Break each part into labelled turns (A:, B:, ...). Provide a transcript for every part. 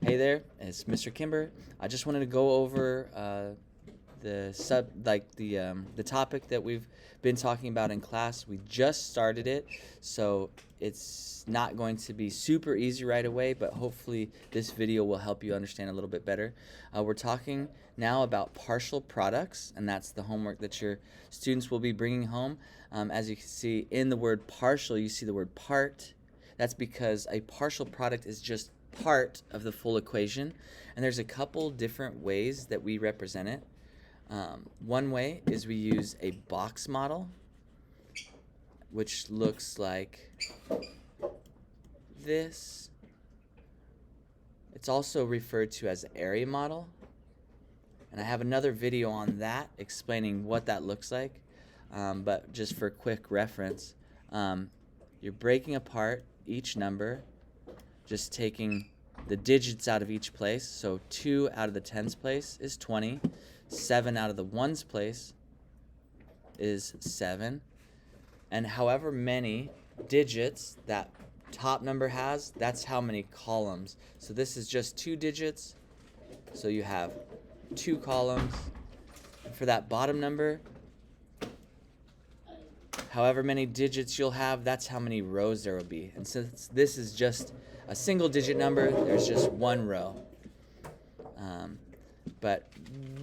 A: Hey there, it's Mr. Kimber. I just wanted to go over the topic that we've been talking about in class. We just started it, so it's not going to be super easy right away, but hopefully this video will help you understand a little bit better. We're talking now about partial products, and that's the homework that your students will be bringing home. As you can see in the word partial, you see the word part. That's because a partial product is just part of the full equation, and there's a couple different ways that we represent it. One way is we use a box model, which looks like this. It's also referred to as the area model, and I have another video on that explaining what that looks like, but just for quick reference, you're breaking apart each number, just taking the digits out of each place. So 2 out of the tens place is 20. 7 out of the ones place is 7. And however many digits that top number has, that's how many columns. So this is just 2 digits. So you have 2 columns. And for that bottom number, however many digits you'll have, that's how many rows there will be. And since this is just a single digit number, there's just 1 row. But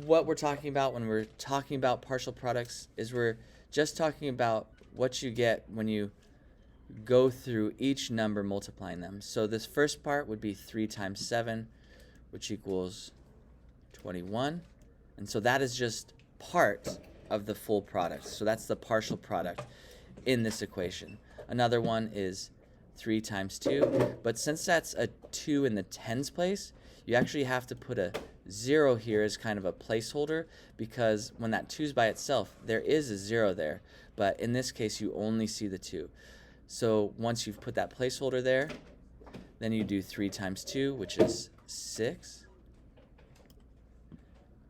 A: what we're talking about when we're talking about partial products is we're just talking about what you get when you go through each number multiplying them. So this first part would be 3 times 7, which equals 21. And so that is just part of the full product. So that's the partial product in this equation. Another one is 3 times 2. But since that's a 2 in the tens place, you actually have to put a 0 here as kind of a placeholder, because when that 2 is by itself, there is a 0 there. But in this case, you only see the 2. So once you've put that placeholder there, then you do 3 times 2, which is 6.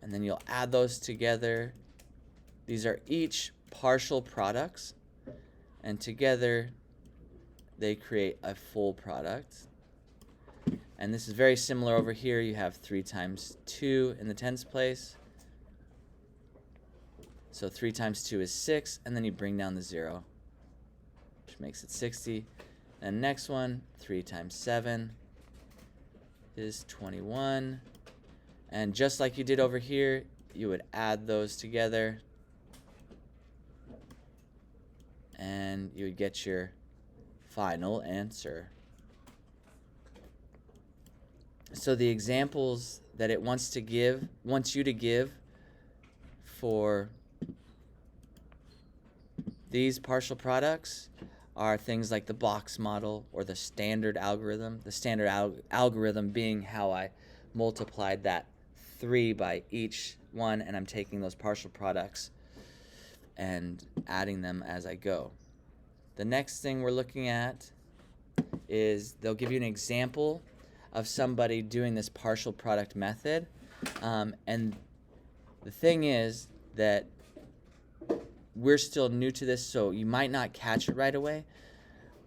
A: And then you'll add those together. These are each partial products, and together they create a full product. And this is very similar over here. You have 3 times 2 in the tens place. So 3 times 2 is 6, and then you bring down the 0, which makes it 60. And next one, 3 times 7 is 21. And just like you did over here, you would add those together, and you would get your final answer. So the examples that it wants you to give for these partial products are things like the box model or the standard algorithm. The standard algorithm being how I multiplied that 3 by each one, and I'm taking those partial products and adding them as I go. The next thing we're looking at is they'll give you an example of somebody doing this partial product method. And the thing is that we're still new to this, so you might not catch it right away.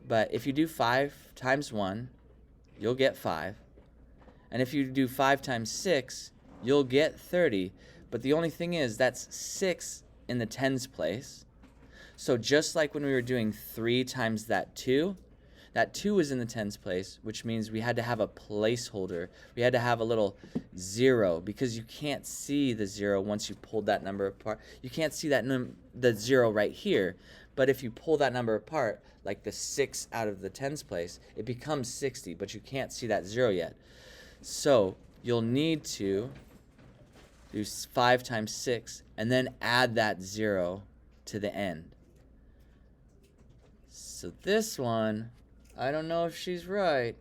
A: But if you do 5 times 1, you'll get 5. And if you do 5 times 6, you'll get 30. But the only thing is that's 6 in the tens place. So just like when we were doing 3 times that 2 was in the tens place, which means we had to have a placeholder. We had to have a little 0, because you can't see the 0 once you pulled that number apart. You can't see the 0 right here. But if you pull that number apart, like the 6 out of the tens place, it becomes 60, but you can't see that 0 yet. So you'll need to do 5 times 6 and then add that 0 to the end. So this one, I don't know if she's right.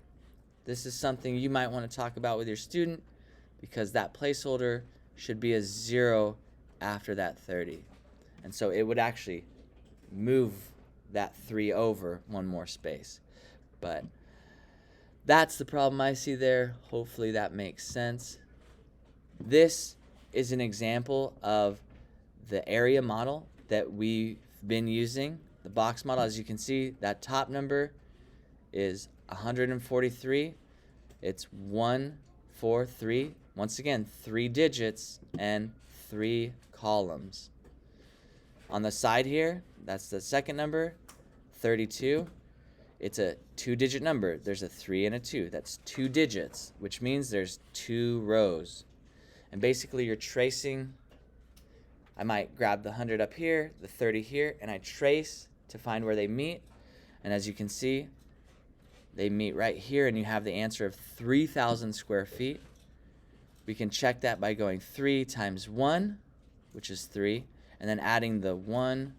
A: This is something you might want to talk about with your student, because that placeholder should be a 0 after that 30. And so it would actually move that 3 over one more space. But that's the problem I see there. Hopefully that makes sense. This is an example of the area model that we've been using. The box model, as you can see, that top number is 143. It's 1 4, 3. Once again, 3 digits and 3 columns. On the side here, that's the second number, 32. It's a 2-digit number. There's a 3 and a 2. That's 2 digits, which means there's 2 rows. And basically you're tracing. I might grab the 100 up here, the 30 here, and I trace to find where they meet. And as you can see, they meet right here, and you have the answer of 3,000 square feet. We can check that by going 3 times 1, which is 3, and then adding the 1,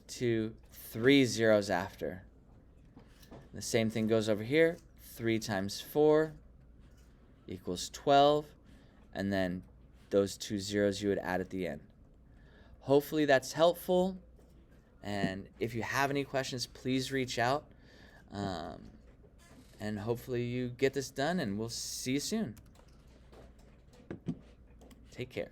A: 2, 3 zeros after. The same thing goes over here. 3 times 4 equals 12, and then those 2 zeros you would add at the end. Hopefully that's helpful, and if you have any questions, please reach out, and hopefully you get this done, and we'll see you soon. Take care.